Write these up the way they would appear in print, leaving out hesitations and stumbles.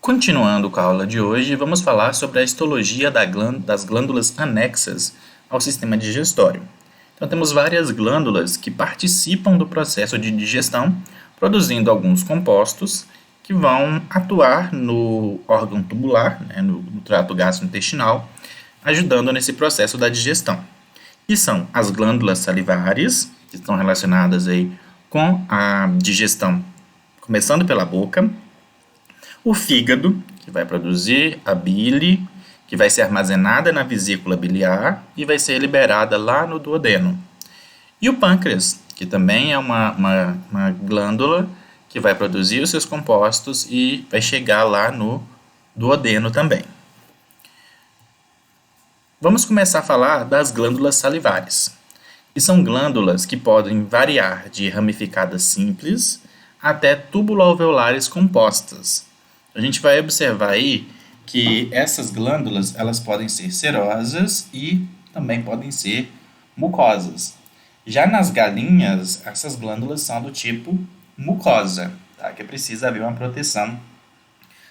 Continuando com a aula de hoje, vamos falar sobre a histologia das glândulas anexas ao sistema digestório. Então, temos várias glândulas que participam do processo de digestão, produzindo alguns compostos que vão atuar no órgão tubular, no trato gastrointestinal, ajudando nesse processo da digestão. E são as glândulas salivares, que estão relacionadas aí com a digestão, começando pela boca. O fígado, que vai produzir a bile, que vai ser armazenada na vesícula biliar e vai ser liberada lá no duodeno. E o pâncreas, que também é uma glândula que vai produzir os seus compostos e vai chegar lá no duodeno também. Vamos começar a falar das glândulas salivares, que são glândulas que podem variar de ramificadas simples até tubulo-alveolares compostas. A gente vai observar aí que essas glândulas elas podem ser serosas e também podem ser mucosas. Já nas galinhas, essas glândulas são do tipo mucosa, tá? Que precisa haver uma proteção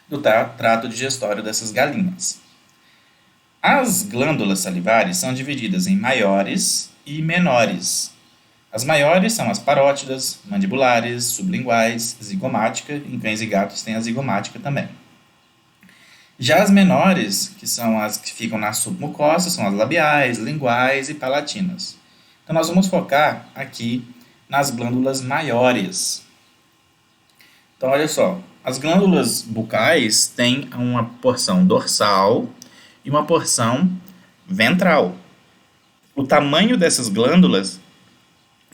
do trato digestório dessas galinhas. As glândulas salivares são divididas em maiores e menores. As maiores são as parótidas, mandibulares, sublinguais, zigomática, em cães e gatos tem a zigomática também. Já as menores, que são as que ficam na submucosa, são as labiais, linguais e palatinas. Então, nós vamos focar aqui nas glândulas maiores. Então, olha só, as glândulas bucais têm uma porção dorsal e uma porção ventral. O tamanho dessas glândulas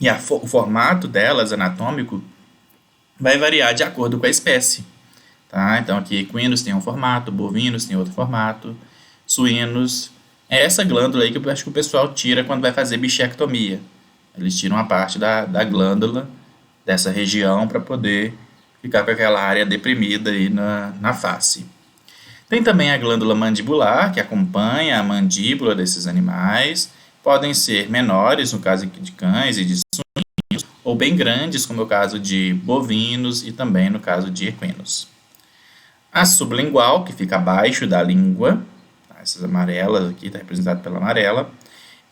e o formato delas, anatômico, vai variar de acordo com a espécie. Tá? Então, aqui, equinos tem um formato, bovinos tem outro formato, suínos. É essa glândula aí que eu acho que o pessoal tira quando vai fazer bichectomia. Eles tiram a parte da glândula dessa região para poder ficar com aquela área deprimida aí na face. Tem também a glândula mandibular, que acompanha a mandíbula desses animais. Podem ser menores, no caso de cães e de suínos, ou bem grandes, como é o caso de bovinos e também no caso de equinos. A sublingual, que fica abaixo da língua, essas amarelas aqui, está representada pela amarela,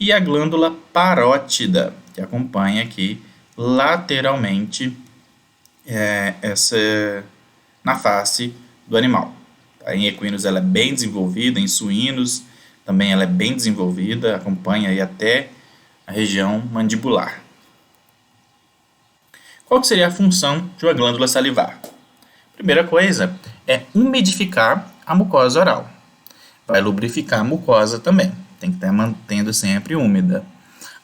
e a glândula parótida, que acompanha aqui lateralmente na face do animal. Em equinos ela é bem desenvolvida, em suínos também ela é bem desenvolvida, acompanha aí até a região mandibular. Qual seria a função de uma glândula salivar? Primeira coisa é umidificar a mucosa oral. Vai lubrificar a mucosa também, tem que estar mantendo sempre úmida.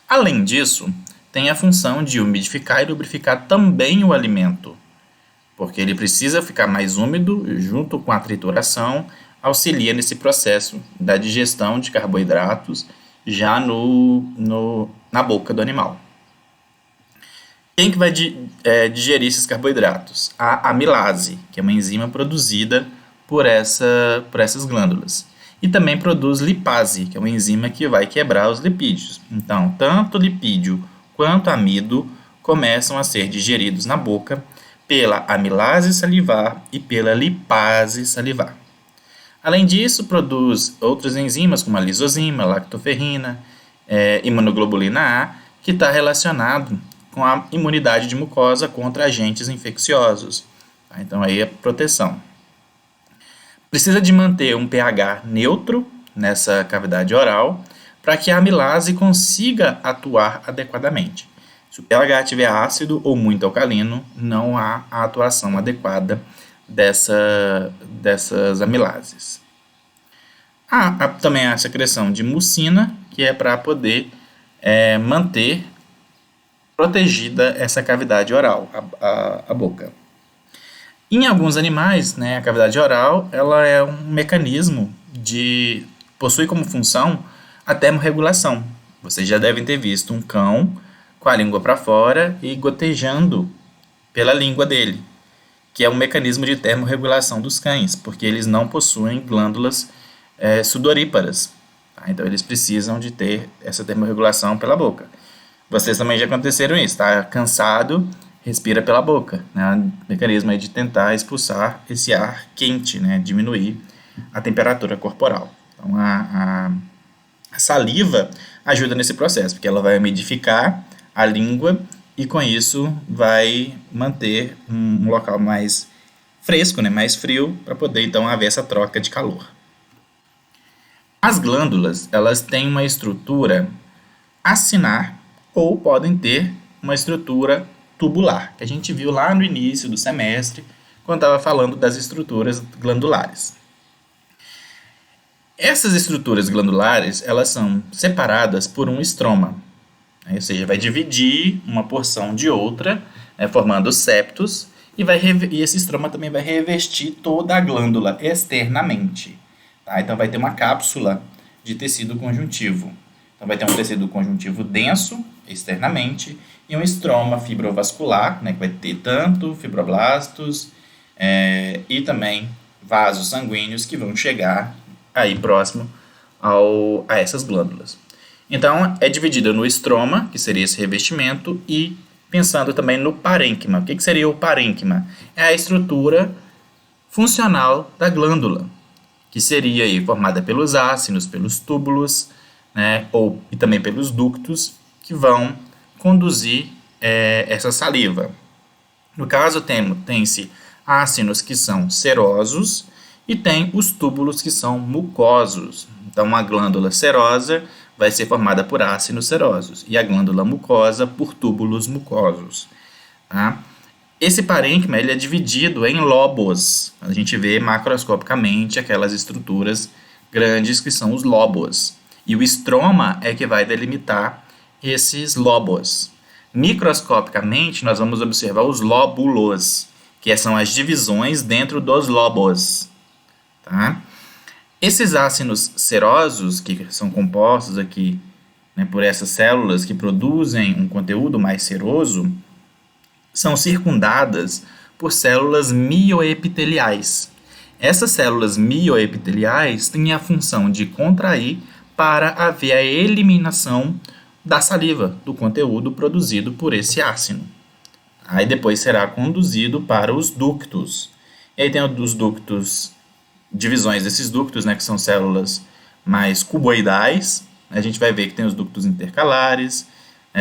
Além disso, tem a função de umidificar e lubrificar também o alimento, porque ele precisa ficar mais úmido junto com a trituração, auxilia nesse processo da digestão de carboidratos já na boca do animal. Quem que vai digerir esses carboidratos? A amilase, que é uma enzima produzida por essas glândulas. E também produz lipase, que é uma enzima que vai quebrar os lipídios. Então, tanto lipídio quanto amido começam a ser digeridos na boca pela amilase salivar e pela lipase salivar. Além disso, produz outras enzimas como a lisozima, lactoferrina, imunoglobulina A, que está relacionado com a imunidade de mucosa contra agentes infecciosos. Tá? Então, aí é proteção. Precisa de manter um pH neutro nessa cavidade oral para que a amilase consiga atuar adequadamente. Se o pH estiver ácido ou muito alcalino, não há a atuação adequada dessas amilases. Há também a secreção de mucina, que é para poder manter protegida essa cavidade oral, a boca. Em alguns animais, a cavidade oral ela é um mecanismo possui como função a termorregulação. Vocês já devem ter visto um cão com a língua para fora e gotejando pela língua dele, que é um mecanismo de termorregulação dos cães, porque eles não possuem glândulas sudoríparas. Tá? Então, eles precisam de ter essa termorregulação pela boca. Vocês também já aconteceram isso, tá? Cansado, respira pela boca, né? O mecanismo aí de tentar expulsar esse ar quente, né? Diminuir a temperatura corporal. Então, a saliva ajuda nesse processo, porque ela vai umidificar a língua e, com isso, vai manter um local mais fresco, né? Mais frio, para poder, então, haver essa troca de calor. As glândulas, elas têm uma estrutura acinar ou podem ter uma estrutura tubular, que a gente viu lá no início do semestre, quando estava falando das estruturas glandulares. Essas estruturas glandulares, elas são separadas por um estroma, né? Ou seja, vai dividir uma porção de outra, né, formando os septos, e esse estroma também vai revestir toda a glândula externamente. Tá? Então vai ter uma cápsula de tecido conjuntivo. Então vai ter um tecido conjuntivo denso externamente e um estroma fibrovascular, né, que vai ter tanto fibroblastos e também vasos sanguíneos que vão chegar aí próximo a essas glândulas. Então é dividida no estroma, que seria esse revestimento, e pensando também no parênquima. O que seria o parênquima? É a estrutura funcional da glândula, que seria aí formada pelos ácinos, pelos túbulos, né, e também pelos ductos, que vão conduzir essa saliva. No caso, tem-se ácinos que são serosos e tem os túbulos que são mucosos. Então, uma glândula serosa vai ser formada por ácinos serosos e a glândula mucosa por túbulos mucosos. Tá? Esse parênquima ele é dividido em lobos. A gente vê macroscopicamente aquelas estruturas grandes que são os lobos. E o estroma é que vai delimitar esses lobos. Microscopicamente, nós vamos observar os lóbulos, que são as divisões dentro dos lobos. Tá? Esses ácinos serosos, que são compostos aqui, né, por essas células que produzem um conteúdo mais seroso, são circundadas por células mioepiteliais. Essas células mioepiteliais têm a função de contrair para haver a eliminação da saliva, do conteúdo produzido por esse ácido. Aí depois será conduzido para os ductos. E aí tem os ductos, divisões desses ductos, né, que são células mais cuboidais. A gente vai ver que tem os ductos intercalares,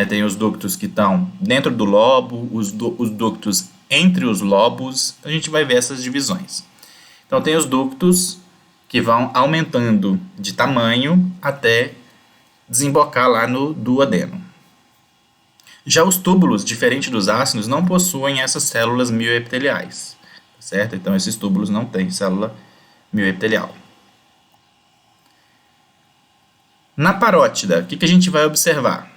tem os ductos que estão dentro do lobo, os ductos entre os lobos. A gente vai ver essas divisões. Então tem os ductos que vão aumentando de tamanho até desembocar lá no duodeno. Já os túbulos, diferente dos ácidos, não possuem essas células mioepiteliais, certo? Então esses túbulos não têm célula mioepitelial. Na parótida, o que a gente vai observar?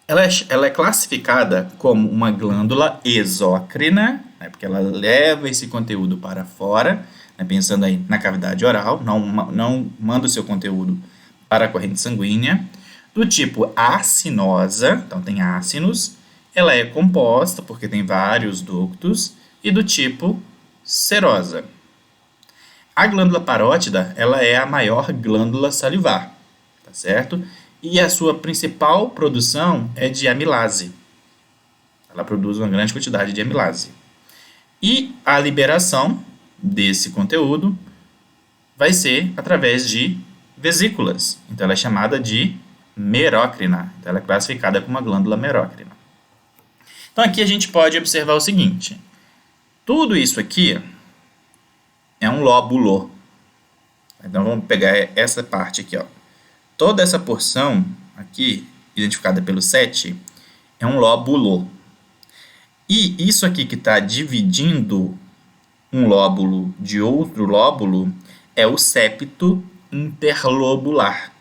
Ela é classificada como uma glândula exócrina, né, porque ela leva esse conteúdo para fora, né, pensando aí na cavidade oral, não manda o seu conteúdo para a corrente sanguínea, do tipo acinosa, então tem ácinos, ela é composta porque tem vários ductos, e do tipo serosa. A glândula parótida, ela é a maior glândula salivar, tá certo? E a sua principal produção é de amilase. Ela produz uma grande quantidade de amilase. E a liberação desse conteúdo vai ser através de vesículas. Então ela é chamada de merócrina. Então ela é classificada como uma glândula merócrina. Então aqui a gente pode observar o seguinte. Tudo isso aqui é um lóbulo. Então vamos pegar essa parte aqui, ó. Toda essa porção aqui, identificada pelo 7, é um lóbulo. E isso aqui que está dividindo um lóbulo de outro lóbulo é o septo interlobular.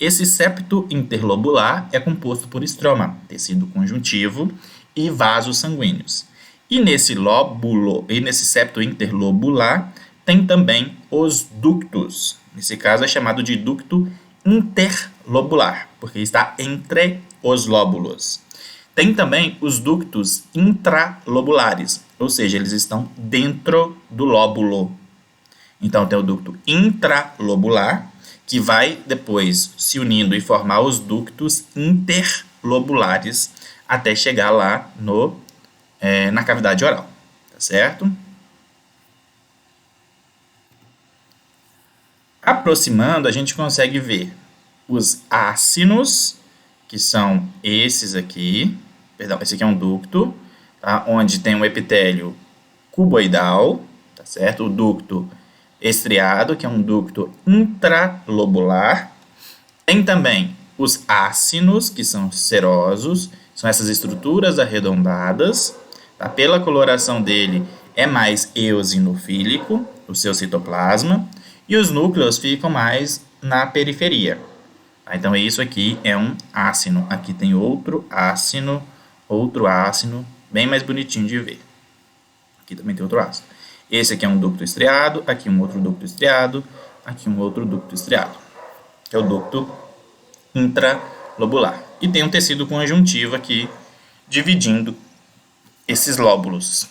Esse septo interlobular é composto por estroma, tecido conjuntivo e vasos sanguíneos. E nesse lóbulo, e nesse septo interlobular, tem também os ductos. Nesse caso é chamado de ducto interlobular, porque está entre os lóbulos. Tem também os ductos intralobulares, ou seja, eles estão dentro do lóbulo. Então tem o ducto intralobular, que vai depois se unindo e formar os ductos interlobulares até chegar lá na cavidade oral, tá certo? Aproximando, a gente consegue ver os ácinos, que são esses aqui. Perdão, esse aqui é um ducto, tá? Onde tem um epitélio cuboidal, tá certo? O ducto estriado, que é um ducto intralobular. Tem também os ácinos, que são serosos, são essas estruturas arredondadas. Tá? Pela coloração dele, é mais eosinofílico, o seu citoplasma. E os núcleos ficam mais na periferia. Tá? Então, isso aqui é um ácino. Aqui tem outro ácino, bem mais bonitinho de ver. Aqui também tem outro ácino. Esse aqui é um ducto estriado, aqui um outro ducto estriado, aqui um outro ducto estriado, que é o ducto intralobular. E tem um tecido conjuntivo aqui, dividindo esses lóbulos.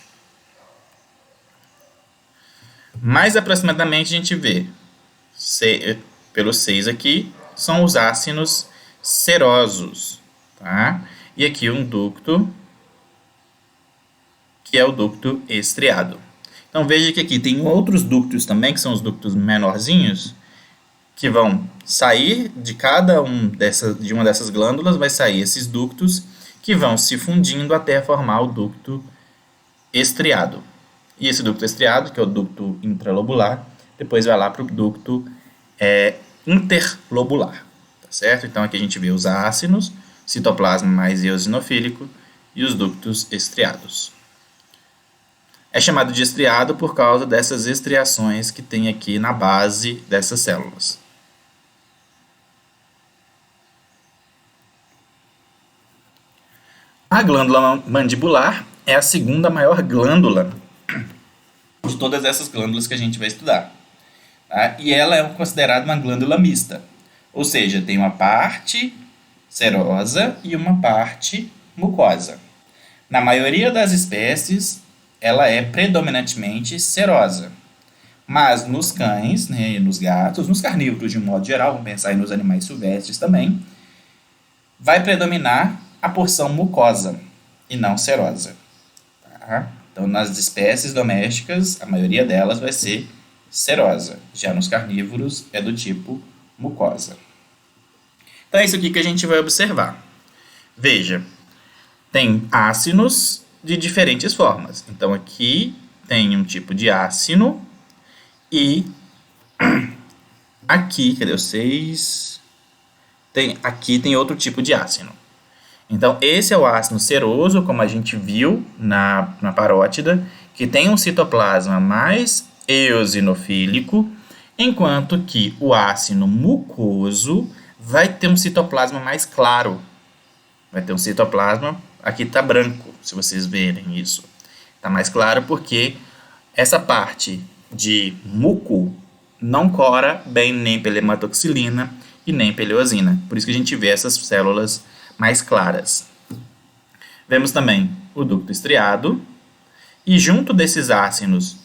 Mais aproximadamente a gente vê, pelos 6 aqui, são os ácinos serosos. Tá? E aqui um ducto, que é o ducto estriado. Então veja que aqui tem outros ductos também, que são os ductos menorzinhos, que vão sair de de uma dessas glândulas, vai sair esses ductos, que vão se fundindo até formar o ducto estriado. E esse ducto estriado, que é o ducto intralobular, depois vai lá para o ducto interlobular, tá certo? Então aqui a gente vê os ácinos, citoplasma mais eosinofílico e os ductos estriados. É chamado de estriado por causa dessas estriações que tem aqui na base dessas células. A glândula mandibular é a segunda maior glândula de todas essas glândulas que a gente vai estudar. Tá? E ela é considerada uma glândula mista, ou seja, tem uma parte serosa e uma parte mucosa. Na maioria das espécies, ela é predominantemente serosa, mas nos cães, né, nos gatos, nos carnívoros de um modo geral, vamos pensar aí nos animais silvestres também, vai predominar a porção mucosa e não serosa. Tá? Então, nas espécies domésticas, a maioria delas vai ser serosa. Já nos carnívoros, é do tipo mucosa. Então, é isso aqui que a gente vai observar. Veja, tem ácinos de diferentes formas. Então, aqui tem um tipo de ácino e aqui, cadê os 6? Aqui tem outro tipo de ácino. Então, esse é o ácino seroso, como a gente viu na parótida, que tem um citoplasma mais eosinofílico, enquanto que o ácino mucoso vai ter um citoplasma mais claro. Vai ter um citoplasma, aqui está branco, se vocês verem isso. Está mais claro porque essa parte de muco não cora bem nem pela hematoxilina e nem pela eosina. Por isso que a gente vê essas células mais claras. Vemos também o ducto estriado, e junto desses ácinos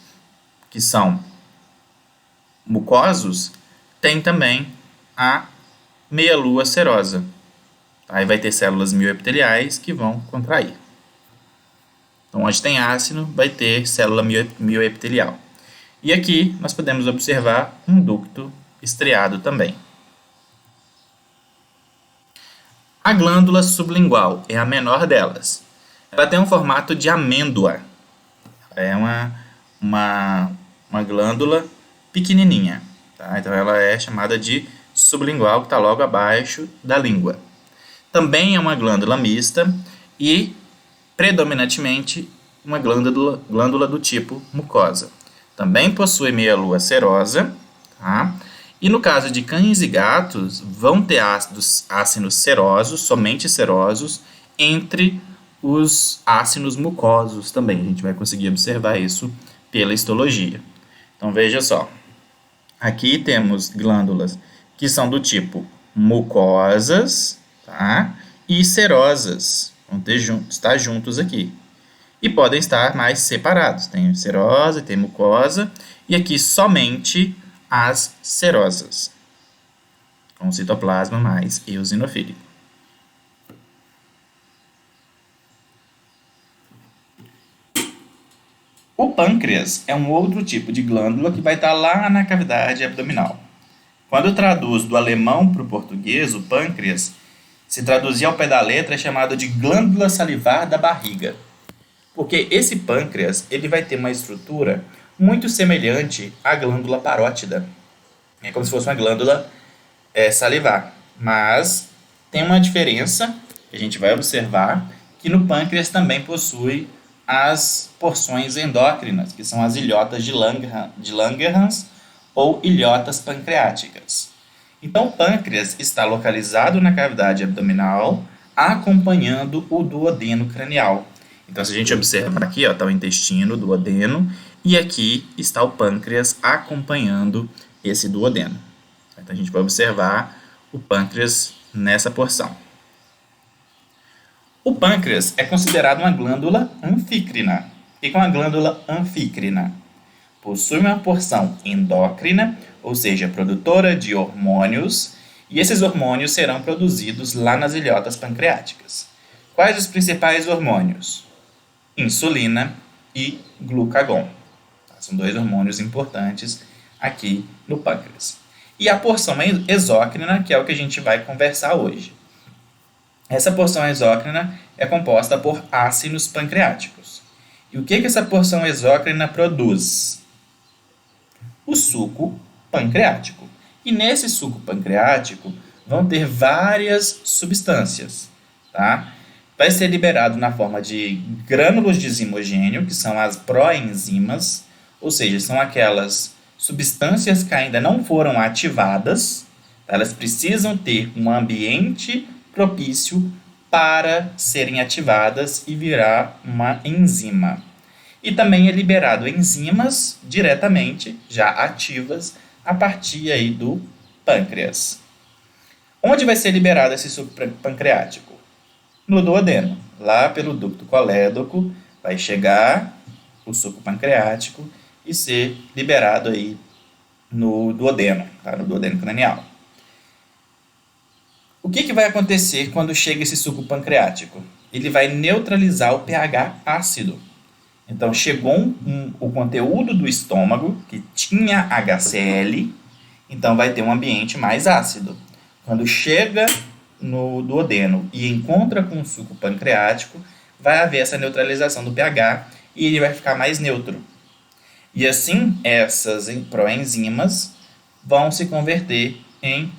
que são mucosos, tem também a meia-lua serosa. Aí vai ter células mioepiteliais que vão contrair. Então, onde tem ácido, vai ter célula mioepitelial. E aqui nós podemos observar um ducto estriado também. A glândula sublingual é a menor delas. Ela tem um formato de amêndoa. É uma glândula pequenininha. Tá? Então, ela é chamada de sublingual, que está logo abaixo da língua. Também é uma glândula mista e, predominantemente, uma glândula do tipo mucosa. Também possui meia-lua serosa, tá? E no caso de cães e gatos, vão ter ácinos serosos, somente serosos, entre os ácinos mucosos também. A gente vai conseguir observar isso pela histologia. Então, veja só. Aqui temos glândulas que são do tipo mucosas, tá? E serosas. Vão estar juntos aqui. E podem estar mais separados. Tem serosa, tem mucosa. E aqui somente as serosas, com citoplasma mais eosinofílico. O pâncreas é um outro tipo de glândula que vai estar lá na cavidade abdominal. Quando traduz do alemão para o português, o pâncreas, se traduzir ao pé da letra, é chamado de glândula salivar da barriga. Porque esse pâncreas ele vai ter uma estrutura muito semelhante à glândula parótida. É como se fosse uma glândula salivar. Mas tem uma diferença que a gente vai observar, que no pâncreas também possui as porções endócrinas, que são as ilhotas de Langerhans ou ilhotas pancreáticas. Então, o pâncreas está localizado na cavidade abdominal, acompanhando o duodeno cranial. Então, se a gente observar aqui, está o intestino, o duodeno, e aqui está o pâncreas acompanhando esse duodeno. Então, a gente vai observar o pâncreas nessa porção. O pâncreas é considerado uma glândula anfícrina. O que é uma glândula anfícrina? Possui uma porção endócrina, ou seja, produtora de hormônios, e esses hormônios serão produzidos lá nas ilhotas pancreáticas. Quais os principais hormônios? Insulina e glucagon. São dois hormônios importantes aqui no pâncreas. E a porção exócrina, que é o que a gente vai conversar hoje. Essa porção exócrina é composta por ácidos pancreáticos. E o que essa porção exócrina produz? O suco pancreático. E nesse suco pancreático vão ter várias substâncias, tá? Vai ser liberado na forma de grânulos de zimogênio, que são as proenzimas, ou seja, são aquelas substâncias que ainda não foram ativadas, tá? Elas precisam ter um ambiente propício para serem ativadas e virar uma enzima. E também é liberado enzimas diretamente, já ativas, a partir aí do pâncreas. Onde vai ser liberado esse suco pancreático? No duodeno. Lá pelo ducto colédoco vai chegar o suco pancreático e ser liberado aí no duodeno, tá? No duodeno cranial. O que vai acontecer quando chega esse suco pancreático? Ele vai neutralizar o pH ácido. Então, chegou o conteúdo do estômago, que tinha HCl, então vai ter um ambiente mais ácido. Quando chega no duodeno e encontra com o suco pancreático, vai haver essa neutralização do pH e ele vai ficar mais neutro. E assim, essas proenzimas vão se converter em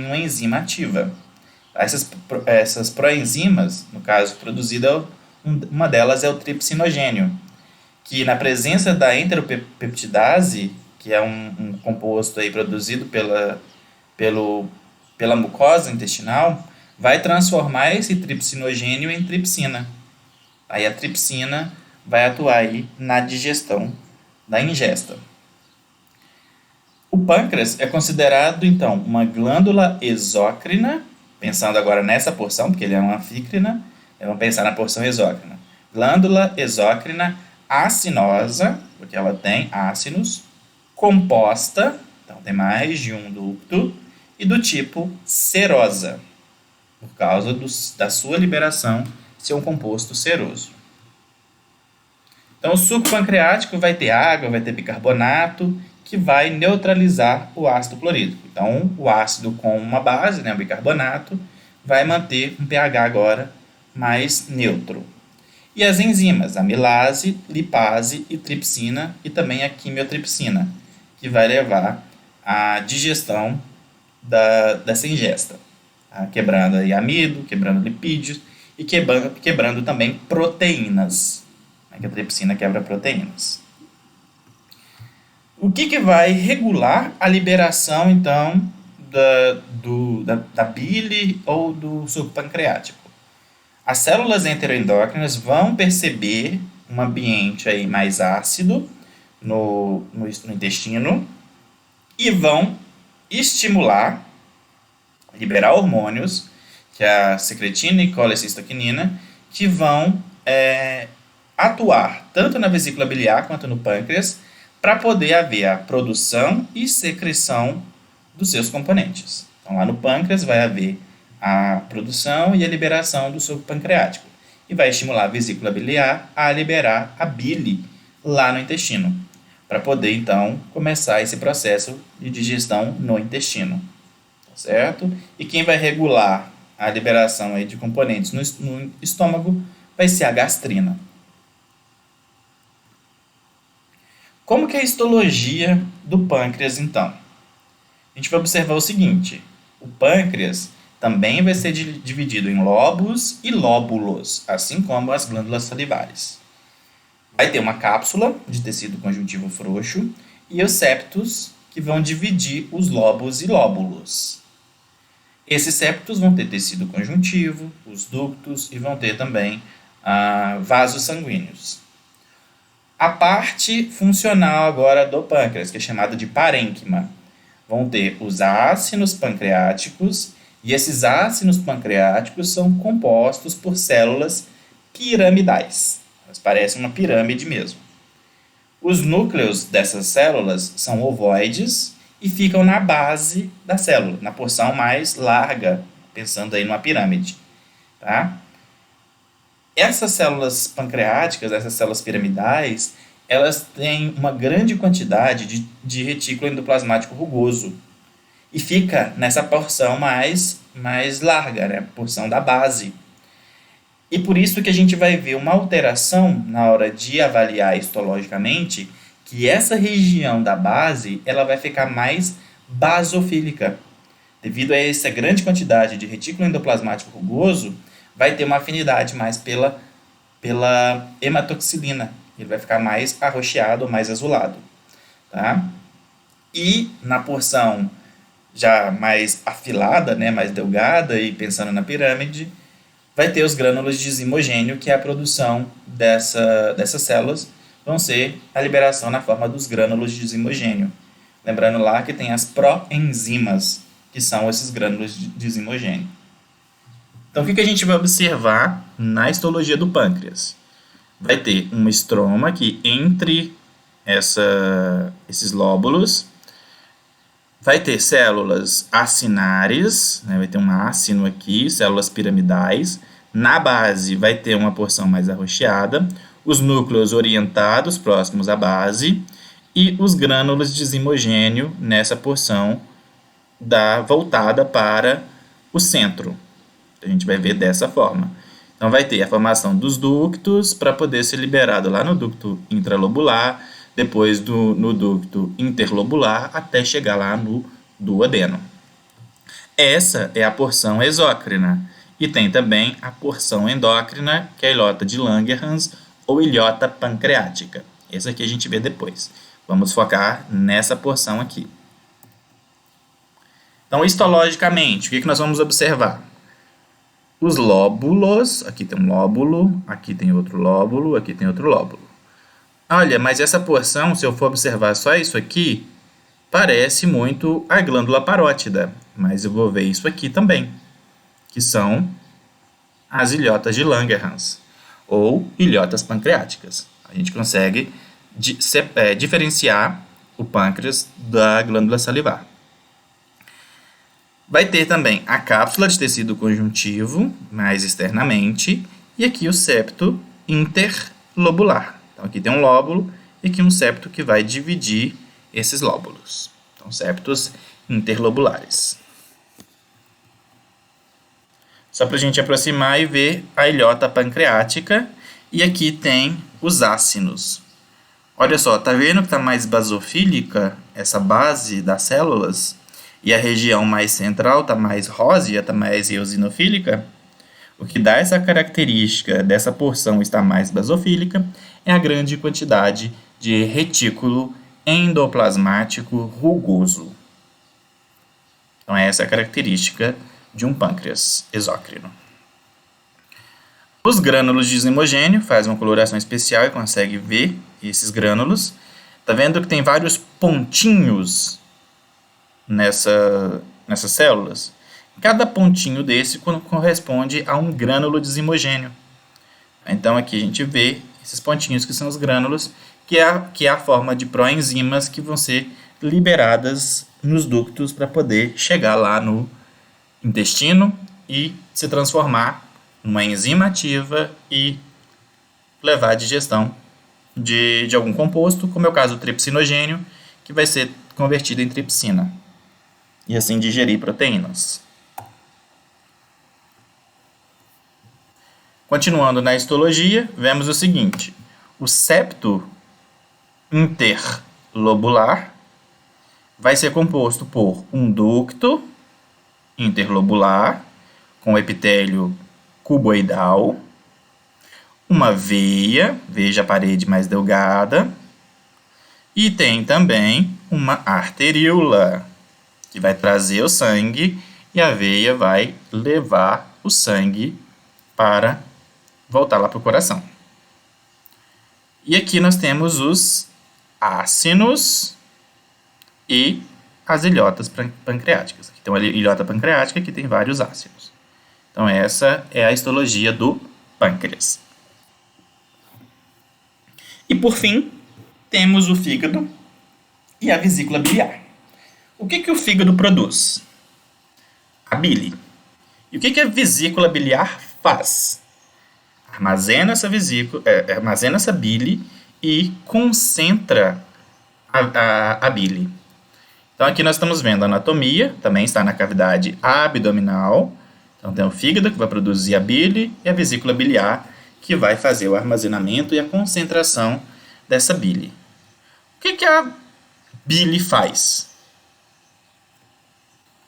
uma enzima ativa. Essas proenzimas, no caso produzida, uma delas é o tripsinogênio, que na presença da enteropeptidase, que é um composto aí produzido pela mucosa intestinal, vai transformar esse tripsinogênio em tripsina. Aí a tripsina vai atuar aí na digestão da ingesta. O pâncreas é considerado, então, uma glândula exócrina, pensando agora nessa porção, porque ele é uma anfícrina, vamos pensar na porção exócrina. Glândula exócrina acinosa, porque ela tem ácidos, composta, então tem mais de um ducto, e do tipo serosa, por causa da sua liberação ser um composto seroso. Então, o suco pancreático vai ter água, vai ter bicarbonato, que vai neutralizar o ácido clorídrico. Então, o ácido com uma base, o bicarbonato, vai manter um pH agora mais neutro. E as enzimas, amilase, lipase e tripsina, e também a quimiotripsina, que vai levar à digestão dessa ingesta, tá? Quebrando aí amido, quebrando lipídios e quebrando também proteínas, que a tripsina quebra proteínas. O que vai regular a liberação, então, da bile ou do suco pancreático? As células enteroendócrinas vão perceber um ambiente aí mais ácido no intestino e vão estimular, liberar hormônios, que é a secretina e colecistoquinina, que vão atuar tanto na vesícula biliar quanto no pâncreas, para poder haver a produção e secreção dos seus componentes. Então, lá no pâncreas vai haver a produção e a liberação do suco pancreático. e vai estimular a vesícula biliar a liberar a bile lá no intestino, para poder então começar esse processo de digestão no intestino, tá certo? E quem vai regular a liberação aí de componentes no estômago vai ser a gastrina. Como que é a histologia do pâncreas, então? A gente vai observar o seguinte: o pâncreas também vai ser dividido em lobos e lóbulos, assim como as glândulas salivares. Vai ter uma cápsula de tecido conjuntivo frouxo e os septos, que vão dividir os lobos e lóbulos. Esses septos vão ter tecido conjuntivo, os ductos e vão ter também vasos sanguíneos. A parte funcional agora do pâncreas, que é chamada de parênquima, vão ter os ácinos pancreáticos, e esses ácinos pancreáticos são compostos por células piramidais. Elas parecem uma pirâmide mesmo. Os núcleos dessas células são ovoides e ficam na base da célula, na porção mais larga, pensando aí numa pirâmide. Tá? Essas células pancreáticas, essas células piramidais, elas têm uma grande quantidade de retículo endoplasmático rugoso e fica nessa porção mais larga, né? Porção da base. E por isso que a gente vai ver uma alteração na hora de avaliar histologicamente, que essa região da base ela vai ficar mais basofílica. Devido a essa grande quantidade de retículo endoplasmático rugoso, vai ter uma afinidade mais pela hematoxilina. Ele vai ficar mais arroxeado, mais azulado. Tá? E na porção já mais afilada, né, mais delgada e pensando na pirâmide, vai ter os grânulos de desimogênio, que é a produção dessas células, vão ser a liberação na forma dos grânulos de desimogênio. Lembrando lá que tem as proenzimas, que são esses grânulos de desimogênio. Então, o que a gente vai observar na histologia do pâncreas? Vai ter uma estroma aqui entre esses lóbulos. Vai ter células acinares, né? Vai ter um ácino aqui, células piramidais. Na base vai ter uma porção mais arroxeada, os núcleos orientados próximos à base e os grânulos de desimogênio nessa porção voltada para o centro. A gente vai ver dessa forma. Então vai ter a formação dos ductos para poder ser liberado lá no ducto intralobular, depois no ducto interlobular, até chegar lá no duodeno. Essa é a porção exócrina. E tem também a porção endócrina, que é a ilhota de Langerhans ou ilhota pancreática. Essa aqui a gente vê depois. Vamos focar nessa porção aqui. Então, histologicamente, o que nós vamos observar? Os lóbulos, aqui tem um lóbulo, aqui tem outro lóbulo, aqui tem outro lóbulo. Olha, mas essa porção, se eu for observar só isso aqui, parece muito a glândula parótida, mas eu vou ver isso aqui também, que são as ilhotas de Langerhans, ou ilhotas pancreáticas. A gente consegue diferenciar o pâncreas da glândula salivar. Vai ter também a cápsula de tecido conjuntivo, mais externamente, e aqui o septo interlobular. Então, aqui tem um lóbulo e aqui um septo que vai dividir esses lóbulos. Então, septos interlobulares. Só para a gente aproximar e ver a ilhota pancreática. E aqui tem os ácinos. Olha só, tá vendo que está mais basofílica essa base das células? E a região mais central está mais rósea, está mais eosinofílica? O que dá essa característica dessa porção estar mais basofílica é a grande quantidade de retículo endoplasmático rugoso. Então, essa é a característica de um pâncreas exócrino. Os grânulos de desimogênio fazem uma coloração especial e consegue ver esses grânulos. Tá vendo que tem vários pontinhos nessas células? Cada pontinho desse corresponde a um grânulo de desimogênio. Então, aqui a gente vê esses pontinhos que são os grânulos, que é a forma de proenzimas que vão ser liberadas nos ductos para poder chegar lá no intestino e se transformar uma enzima ativa e levar à digestão de algum composto, como é o caso do tripsinogênio, que vai ser convertido em tripsina, e assim digerir proteínas. Continuando na histologia, vemos o seguinte: o septo interlobular vai ser composto por um ducto interlobular com epitélio cuboidal, uma veia, veja a parede mais delgada, e tem também uma arteríola, que vai trazer o sangue, e a veia vai levar o sangue para voltar lá para o coração. E aqui nós temos os ácinos e as ilhotas pancreáticas. Aqui tem uma ilhota pancreática, aqui tem vários ácinos. Então essa é a histologia do pâncreas. E por fim, temos o fígado e a vesícula biliar. O que o fígado produz? A bile. E o que a vesícula biliar faz? Armazena essa bile e concentra a bile. Então aqui nós estamos vendo a anatomia, também está na cavidade abdominal. Então tem o fígado que vai produzir a bile e a vesícula biliar que vai fazer o armazenamento e a concentração dessa bile. O que a bile faz?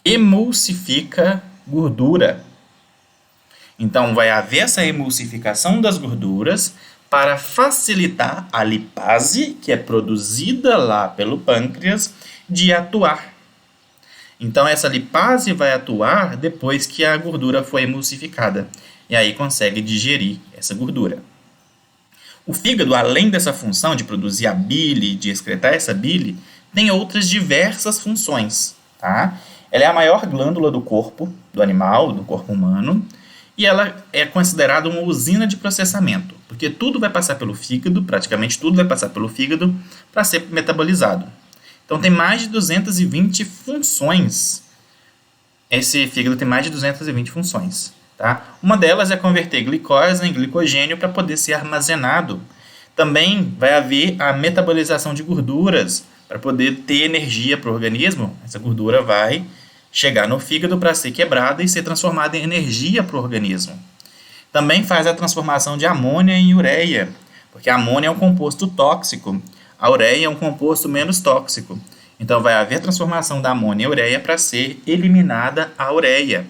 Emulsifica gordura. Então vai haver essa emulsificação das gorduras para facilitar a lipase, que é produzida lá pelo pâncreas, de atuar. Então essa lipase vai atuar depois que a gordura foi emulsificada, e aí consegue digerir essa gordura. O fígado, além dessa função de produzir a bile, de excretar essa bile, tem outras diversas funções. Tá? Ela é a maior glândula do corpo, do animal, do corpo humano, e ela é considerada uma usina de processamento, porque tudo vai passar pelo fígado, praticamente tudo vai passar pelo fígado para ser metabolizado. Então tem mais de 220 funções. Esse fígado tem mais de 220 funções. Tá? Uma delas é converter glicose em glicogênio para poder ser armazenado. Também vai haver a metabolização de gorduras para poder ter energia para o organismo. Essa gordura vai chegar no fígado para ser quebrada e ser transformada em energia para o organismo. Também faz a transformação de amônia em ureia, porque a amônia é um composto tóxico, a ureia é um composto menos tóxico. Então vai haver transformação da amônia em ureia para ser eliminada a ureia.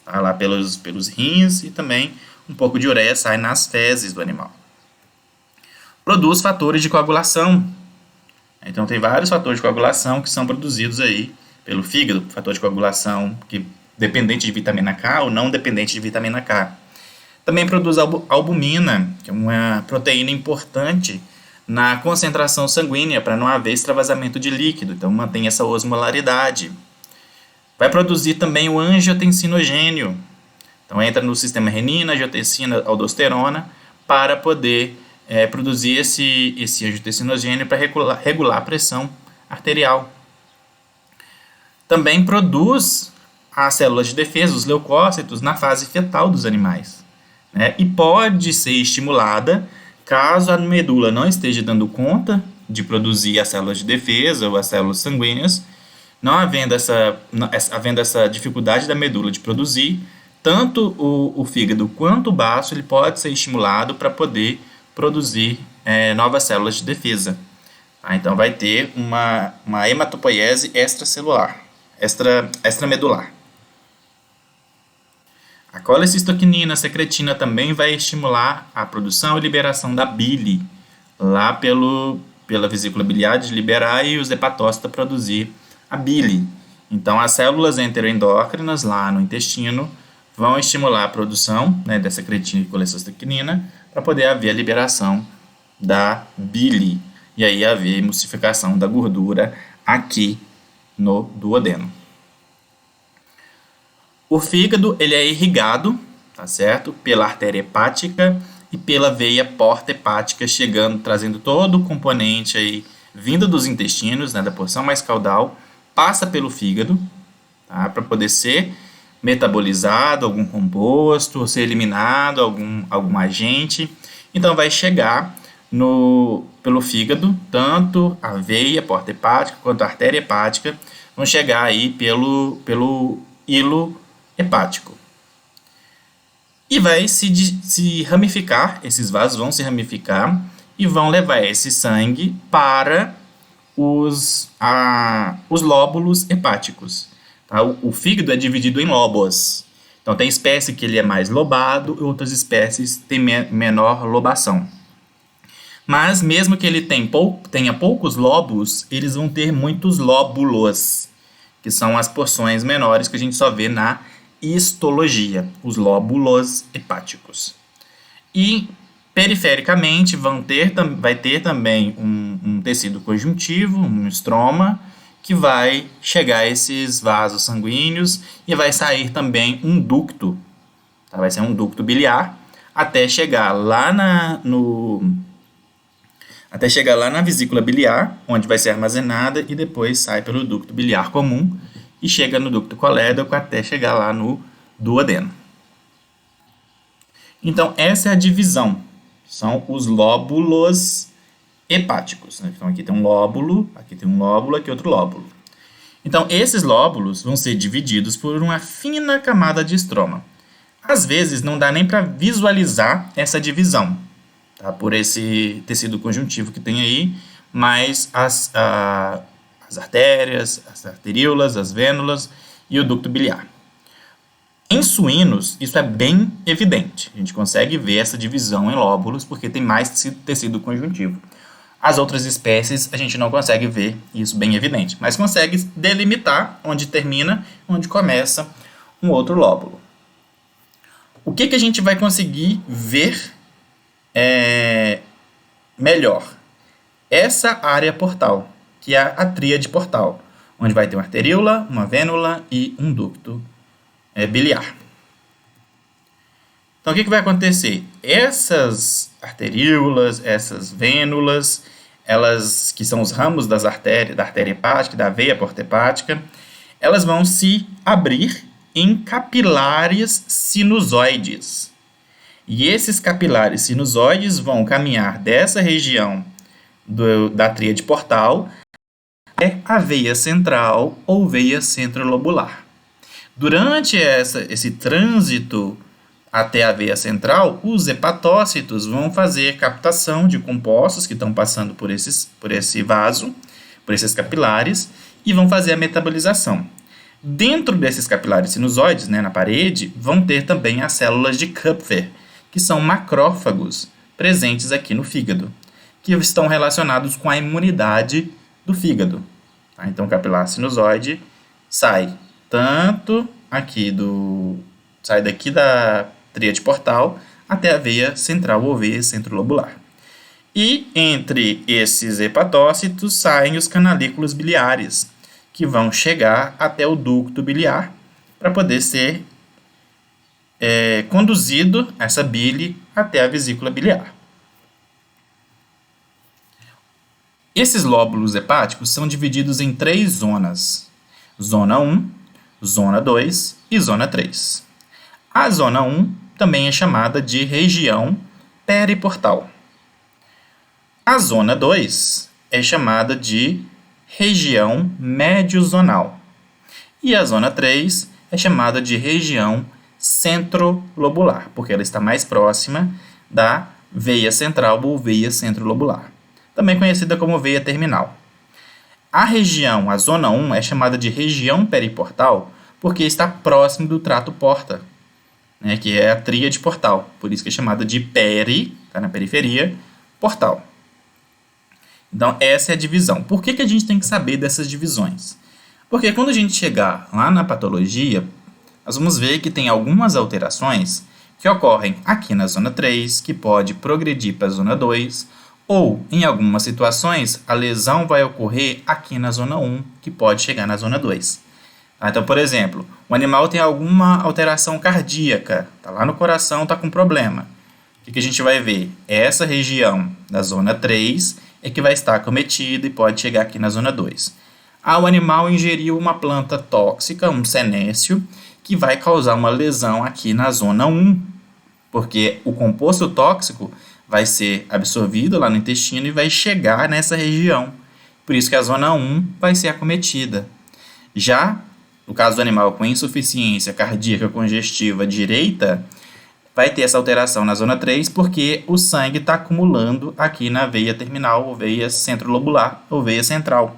Tá? Lá pelos rins, e também um pouco de ureia sai nas fezes do animal. Produz fatores de coagulação. Então tem vários fatores de coagulação que são produzidos aí pelo fígado, fator de coagulação que dependente de vitamina K ou não dependente de vitamina K. Também produz albumina, que é uma proteína importante na concentração sanguínea para não haver extravasamento de líquido, então mantém essa osmolaridade. Vai produzir também o angiotensinogênio, então entra no sistema renina, angiotensina, aldosterona, para poder produzir esse angiotensinogênio para regular a pressão arterial. Também produz as células de defesa, os leucócitos, na fase fetal dos animais. Né? E pode ser estimulada caso a medula não esteja dando conta de produzir as células de defesa ou as células sanguíneas, não havendo essa dificuldade da medula de produzir, tanto o fígado quanto o baço ele pode ser estimulado para poder produzir novas células de defesa. Tá? Então vai ter uma hematopoiese extracelular. Extramedular. A colecistoquinina secretina também vai estimular a produção e liberação da bile, lá pela vesícula biliar de liberar e os hepatócitos produzir a bile. Então, as células enteroendócrinas lá no intestino vão estimular a produção dessa secretina e colecistoquinina para poder haver a liberação da bile e aí haver emulsificação da gordura aqui no duodeno. O fígado ele é irrigado, tá certo? Pela artéria hepática e pela veia porta hepática, trazendo todo o componente aí vindo dos intestinos, da porção mais caudal, passa pelo fígado, tá? Para poder ser metabolizado, algum composto, ou ser eliminado, algum agente. Então vai chegar pelo fígado, tanto a veia, porta hepática, quanto a artéria hepática, vão chegar aí pelo hilo hepático. E vai se ramificar, esses vasos vão se ramificar e vão levar esse sangue para os lóbulos hepáticos. Tá? O fígado é dividido em lóbulos. Então, tem espécie que ele é mais lobado e outras espécies têm menor lobação. Mas, mesmo que ele tenha poucos lóbulos, eles vão ter muitos lóbulos, que são as porções menores que a gente só vê na histologia, os lóbulos hepáticos. E, perifericamente, vai ter também um tecido conjuntivo, um estroma, que vai chegar a esses vasos sanguíneos e vai sair também um ducto, tá? Vai ser um ducto biliar, até chegar lá na vesícula biliar, onde vai ser armazenada e depois sai pelo ducto biliar comum e chega no ducto colédoco até chegar lá no duodeno. Então, essa é a divisão. São os lóbulos hepáticos. Então, aqui tem um lóbulo, aqui outro lóbulo. Então, esses lóbulos vão ser divididos por uma fina camada de estroma. Às vezes, não dá nem para visualizar essa divisão, tá? Por esse tecido conjuntivo que tem aí, mas as artérias, as arteríolas, as vênulas e o ducto biliar. Em suínos, isso é bem evidente. A gente consegue ver essa divisão em lóbulos porque tem mais tecido conjuntivo. As outras espécies, a gente não consegue ver isso bem evidente, mas consegue delimitar onde termina, onde começa um outro lóbulo. O que a gente vai conseguir ver melhor? Essa área portal, que é a tríade portal, onde vai ter uma arteríola, uma vênula e um ducto biliar. Então, o que vai acontecer? Essas arteríolas, essas vênulas, elas que são os ramos da artéria hepática, da veia porta hepática, elas vão se abrir em capilares sinusoides. E esses capilares sinusoides vão caminhar dessa região da tríade portal até a veia central ou veia centrolobular. Durante esse trânsito até a veia central, os hepatócitos vão fazer captação de compostos que estão passando por esse vaso, por esses capilares, e vão fazer a metabolização. Dentro desses capilares sinusoides, na parede, vão ter também as células de Kupffer, que são macrófagos presentes aqui no fígado, que estão relacionados com a imunidade do fígado. Tá? Então, o capilar sinusoide sai sai daqui da tríade portal até a veia central ou veia centrolobular. E entre esses hepatócitos saem os canalículos biliares, que vão chegar até o ducto biliar para poder ser conduzido essa bile até a vesícula biliar. Esses lóbulos hepáticos são divididos em 3 zonas: zona 1, zona 2 e zona 3. A zona 1 também é chamada de região periportal. A zona 2 é chamada de região mediozonal. E a zona 3 é chamada de região centrolobular, porque ela está mais próxima da veia central ou veia centrolobular, também conhecida como veia terminal. A zona 1 é chamada de região periportal porque está próximo do trato porta, que é a tríade portal, por isso que é chamada de está na periferia, portal. Então, essa é a divisão. Por que a gente tem que saber dessas divisões? Porque quando a gente chegar lá na patologia, nós vamos ver que tem algumas alterações que ocorrem aqui na zona 3, que pode progredir para a zona 2, ou, em algumas situações, a lesão vai ocorrer aqui na zona 1, que pode chegar na zona 2. Então, por exemplo, o animal tem alguma alteração cardíaca, está lá no coração, está com problema. O que a gente vai ver? Essa região da zona 3 é que vai estar acometida e pode chegar aqui na zona 2. O animal ingeriu uma planta tóxica, um senécio, que vai causar uma lesão aqui na zona 1, porque o composto tóxico vai ser absorvido lá no intestino e vai chegar nessa região. Por isso que a zona 1 vai ser acometida. Já no caso do animal com insuficiência cardíaca congestiva direita, vai ter essa alteração na zona 3 porque o sangue está acumulando aqui na veia terminal, ou veia centrolobular, ou veia central.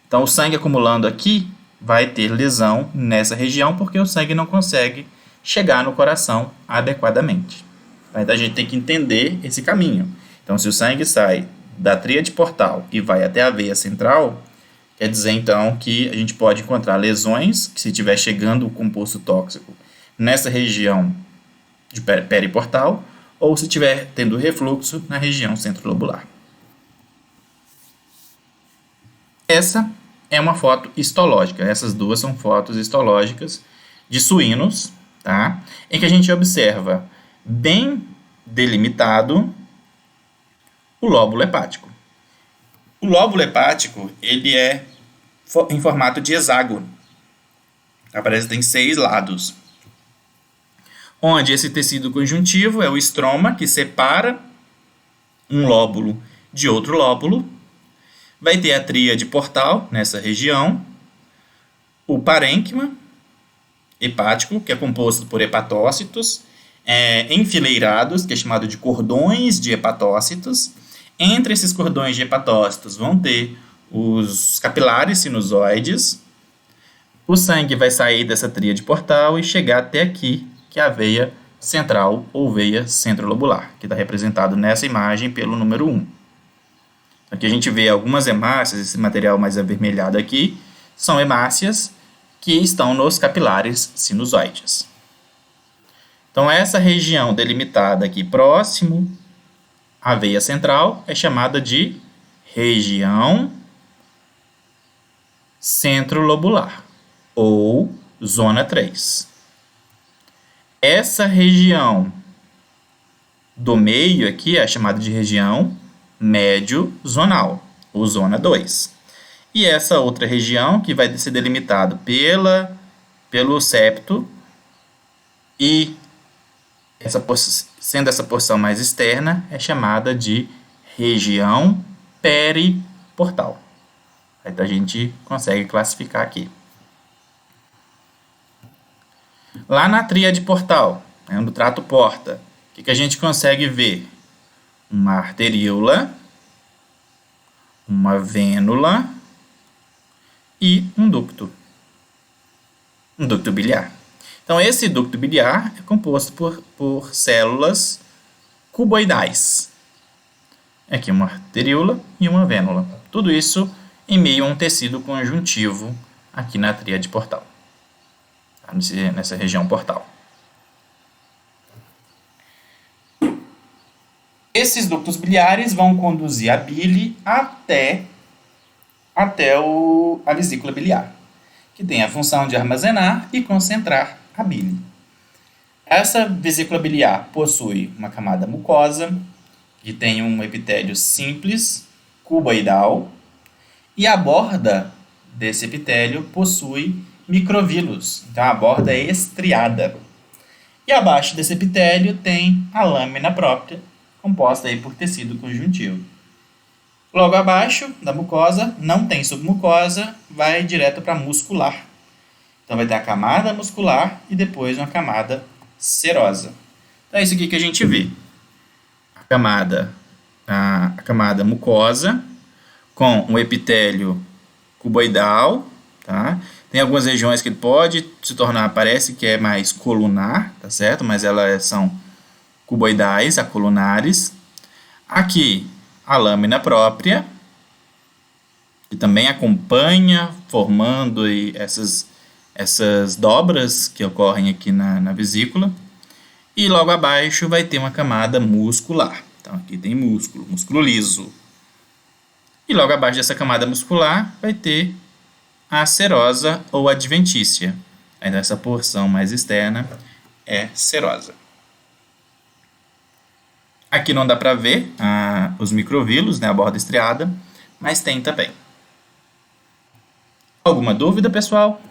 Então, o sangue acumulando aqui vai ter lesão nessa região porque o sangue não consegue chegar no coração adequadamente. Então, a gente tem que entender esse caminho. Então, se o sangue sai da tríade portal e vai até a veia central, quer dizer, então, que a gente pode encontrar lesões, que se estiver chegando o composto tóxico nessa região de periportal, ou se estiver tendo refluxo na região centrolobular. Essa é uma foto histológica. Essas duas são fotos histológicas de suínos, tá? Em que a gente observa bem delimitado o lóbulo hepático. O lóbulo hepático, ele é em formato de hexágono. Aparece que tem 6 lados. Onde esse tecido conjuntivo é o estroma, que separa um lóbulo de outro lóbulo. Vai ter a tríade portal nessa região. O parênquima hepático, que é composto por hepatócitos enfileirados, que é chamado de cordões de hepatócitos. Entre esses cordões de hepatócitos vão ter os capilares sinusoides. O sangue vai sair dessa tríade portal e chegar até aqui, que é a veia central ou veia centrolobular, que está representado nessa imagem pelo número 1. Aqui a gente vê algumas hemácias, esse material mais avermelhado aqui, são hemácias que estão nos capilares sinusoides. Então, essa região delimitada aqui próximo à veia central é chamada de região centrolobular, ou zona 3. Essa região do meio aqui é chamada de região médio-zonal, ou zona 2. E essa outra região, que vai ser delimitado pelo septo, e sendo essa porção mais externa, é chamada de região periportal. Então, a gente consegue classificar aqui. Lá na tríade portal, no trato porta, o que a gente consegue ver? Uma arteríola, uma vênula e um ducto biliar. Então, esse ducto biliar é composto por células cuboidais. Aqui uma arteríola e uma vênula. Tudo isso em meio a um tecido conjuntivo aqui na tríade portal, nessa região portal. Esses ductos biliares vão conduzir a bile até a vesícula biliar, que tem a função de armazenar e concentrar a bile. Essa vesícula biliar possui uma camada mucosa, que tem um epitélio simples, cuboidal, e a borda desse epitélio possui microvílulos, então a borda é estriada. E abaixo desse epitélio tem a lâmina própria, composta aí por tecido conjuntivo. Logo abaixo da mucosa, não tem submucosa, vai direto para a muscular. Então vai ter a camada muscular e depois uma camada serosa. Então é isso aqui que a gente vê. A camada mucosa com um epitélio cuboidal, tá? Tem algumas regiões que ele pode se tornar, parece que é mais colunar, tá certo? Mas elas são cuboidais, acolunares. Aqui, a lâmina própria, que também acompanha, formando essas dobras que ocorrem aqui na vesícula. E logo abaixo vai ter uma camada muscular. Então, aqui tem músculo liso. E logo abaixo dessa camada muscular vai ter a serosa ou adventícia. Então, essa porção mais externa é serosa. Aqui não dá para ver os microvílulos, a borda estriada, mas tem também. Alguma dúvida, pessoal?